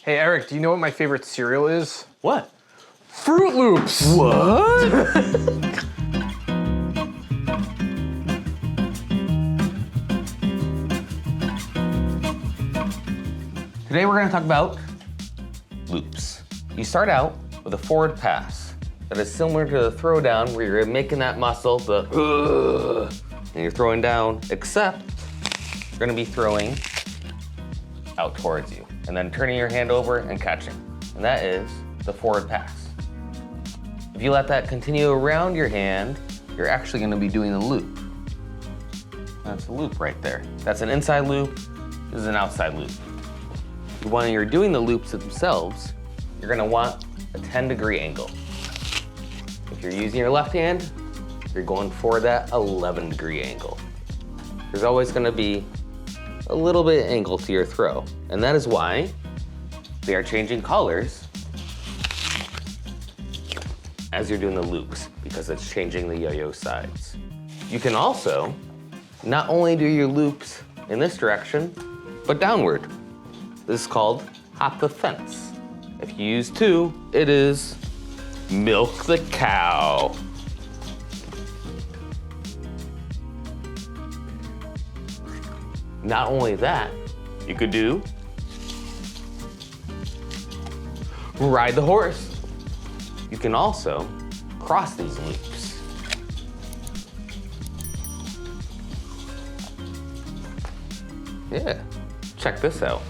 Hey Eric, do you know what my favorite cereal is? What? Fruit Loops! What? Today we're going to talk about loops. You start out with a forward pass that is similar to the throw down where you're making that muscle, and you're throwing down, except you're going to be throwing out towards you and then turning your hand over and catching. And that is the forward pass. If you let that continue around your hand, you're actually going to be doing a loop. That's a loop right there. That's an inside loop. This is an outside loop. When you're doing the loops themselves, you're gonna want a 10-degree angle. If you're using your left hand, you're going for that 11-degree angle. There's always gonna be a little bit of angle to your throw, and that is why they are changing colors as you're doing the loops, because it's changing the yo-yo sides. You can also not only do your loops in this direction, but downward. This is called hop the fence. If you use two, it is milk the cow. Not only that, you could do ride the horse. You can also cross these loops. Yeah, check this out.